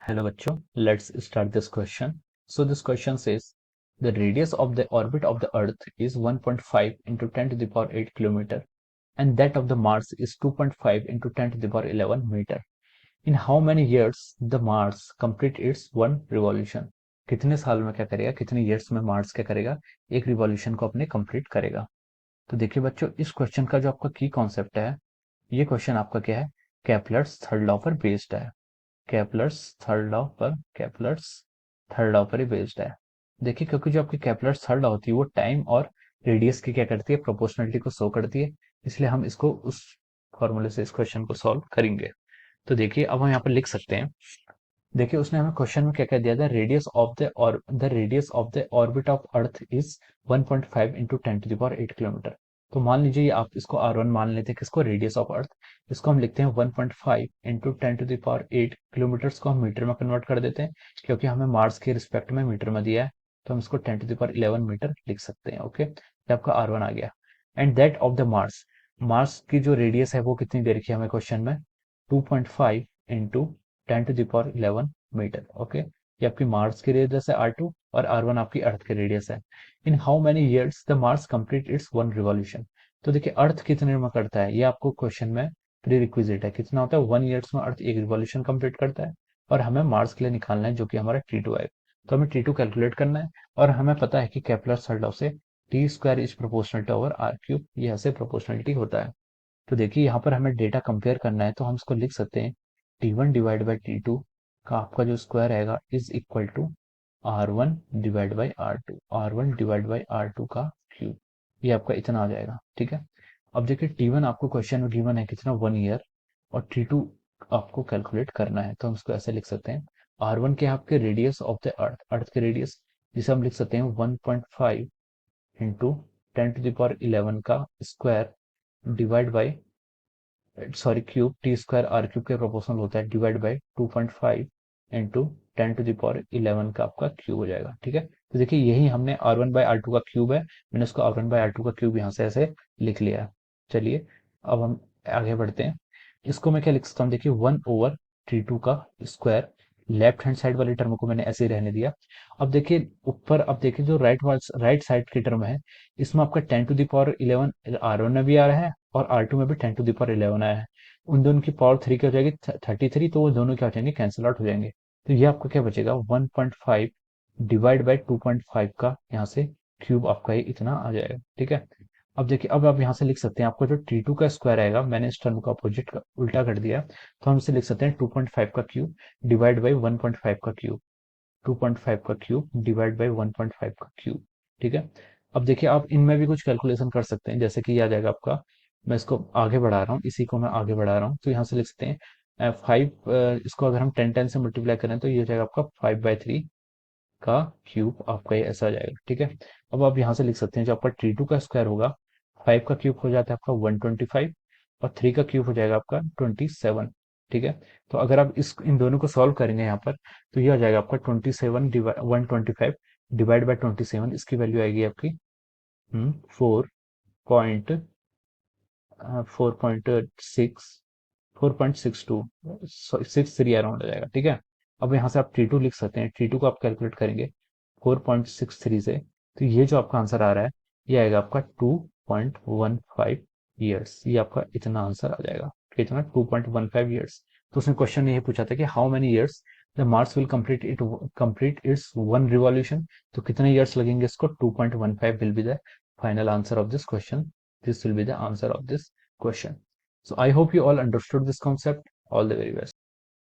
Hello bachcho, let's start this question. So this question says the radius of the orbit of the earth is 1.5 into 10 to the power 8 kilometer and that of the Mars is 2.5 into 10 to the power 11 meter. In how many years the Mars complete its one revolution? कितने साल में क्या करेगा, कितने years में Mars क्या करेगा, एक रिवॉल्यूशन को अपने कंप्लीट करेगा। तो देखिए बच्चों, इस क्वेश्चन का जो आपका की कॉन्सेप्ट है, ये क्वेश्चन आपका क्या है, केपलर्स थर्ड लॉ पर बेस्ड है। केपलर्स थर्ड लॉ पर ही बेस्ड है। देखिए, क्योंकि जो आपकी केपलर्स थर्ड लॉ होती है वो टाइम और रेडियस की क्या करती है, प्रोपोर्शनलिटी को शो करती है, इसलिए हम इसको उस फॉर्मूले से इस क्वेश्चन को सॉल्व करेंगे। तो देखिए, अब हम यहाँ पर लिख सकते हैं। देखिए, उसने हमें क्वेश्चन में क्या कह दिया था, radius of the orbit of earth is 1.5 into 10 to the power 8 kilometre. तो मान लीजिए आप इसको R1 मान लेते हैं, किसको, रेडियस ऑफ अर्थ। इसको हम लिखते हैं 1.5 into 10 to the power 8 kilometre को हम मीटर में कन्वर्ट कर देते हैं, क्योंकि हमें मार्स के रिस्पेक्ट में मीटर में दिया है, तो हम इसको 10 टू द पावर 11 मीटर लिख सकते हैं। ओके, ये आपका R1 आ गया। And that of the Mars, Mars की जो रेडियस है वो कितनी दे रखी है हमें क्वेश्चन में, 2.5 into 10 to the power 11 metre. Okay, ये आपकी मार्स की रेडियस है R2 और R1 आपकी अर्थ की रेडियस है। In how many years the Mars complete it's one revolution. तो देखिए, अर्थ कितने में करता है, ये आपको क्वेश्चन में प्री रिक्विजिट है, कितना होता है, 1 ईयर्स में अर्थ एक रिवॉल्यूशन कंप्लीट करता है। और हमें मार्स के लिए निकालना है जो कि हमारा T2 है, तो हमें T2 कैलकुलेट करना है। और हमें पता है कि केपलर थर्ड लॉ से T square is proportional to over R cube, ये ऐसे प्रोपोर्शनलिटी होता है। तो देखिए, यहाँ पर हमें डेटा कंपेयर करना है, तो हम इसको लिख सकते हैं T1 डिवाइड बाई T2 का आपका जो स्क्वायर आएगा is equal to R1 divide by R2, R1 divide by R2 का क्यूब, ये आपका इतना आ जाएगा। ठीक है, अब देखिए, T1 आपको क्वेश्चन में गिवन है कितना, 1 ईयर, और T2 आपको कैलकुलेट करना है, तो हम इसको ऐसे लिख सकते हैं। R1 के आपके रेडियस ऑफ द अर्थ, अर्थ के रेडियस, जिसे हम लिख सकते हैं 1.5 इंटू 10 टू द पावर 11 का square divide by, sorry cube, T square R cube के प्रोपोर्शनल होता है, divide by 2.5 into 10 to the power 11 का आपका क्यूब हो जाएगा। ठीक है, तो देखिए, यही हमने R1 बाई R2 का क्यूब है, मैंने उसको R1 बाई R2 का क्यूब यहाँ से ऐसे लिख लिया है। चलिए, अब हम आगे बढ़ते हैं। इसको मैं क्या लिख सकता हूँ, देखिए 1/T2 का स्क्वायर, लेफ्ट हैंड साइड वाली टर्म को मैंने ऐसे ही रहने दिया। अब देखिए ऊपर, अब देखिए जो राइट साइड की टर्म है, इसमें आपका 10 टू द पावर 11 R1 में भी आ रहा है और R2 में भी 10 टू द पावर 11 आया है। उन दोनों की पावर 3 क्या हो जाएगी, 33, तो वो दोनों क्या हो जाएंगे, कैंसिल आउट हो जाएंगे। तो ये आपका क्या बचेगा, 1.5 डिवाइड बाई 2.5 का यहाँ से क्यूब, आपका ये इतना आ जाएगा। ठीक है, अब देखिए, अब आप यहाँ से लिख सकते हैं, आपको जो T2 का स्क्वायर आएगा, मैंने इस टर्म का अपोजिट का उल्टा कर दिया, तो हम इसे लिख सकते हैं 2.5 का क्यूब डिवाइड बाई 1.5 का क्यूब, 2.5 का क्यूब डिवाइड बाई 1.5 का क्यूब। ठीक है, अब देखिए, आप इनमें भी कुछ कैलकुलेशन कर सकते हैं, जैसे कि ये आ जाएगा आपका, मैं इसको आगे बढ़ा रहा हूँ, इसी को मैं आगे बढ़ा रहा हूँ, तो यहाँ से लिख सकते हैं 5, इसको अगर हम 10 से मल्टीप्लाई करें तो ये हो जाएगा आपका 5/3 का क्यूब, आपका ये ऐसा आ जाएगा। ठीक है, अब आप यहाँ से लिख सकते हैं, जो आपका T2 का स्क्वायर होगा, 5 का क्यूब हो जाता है आपका 125, और 3 का क्यूब हो जाएगा आपका 27। ठीक है, तो अगर आप इस इन दोनों को सॉल्व करेंगे यहाँ पर, तो ये आ जाएगा आपका 125 डिवाइड बाई 27, इसकी वैल्यू आएगी आपकी 4.6 4.62, 63 अराउंड आ जाएगा। ठीक है, अब यहाँ से आप T2 लिख सकते हैं, T2 को आप कैलकुलेट करेंगे 4.63 से, तो ये जो आपका आंसर आ रहा है, ये आएगा आपका 2.15 ईयर्स, ये आपका इतना आंसर आ जाएगा। कितना, 2.15 ईयर्स। तो उसने क्वेश्चन ये पूछा था कि how many years the Mars will complete it's one revolution, तो कितने ईयर्स लगेंगे इसको, 2.15 will be the final answer of this question, this will be the answer of this question. So I hope you all understood this concept. All the very best.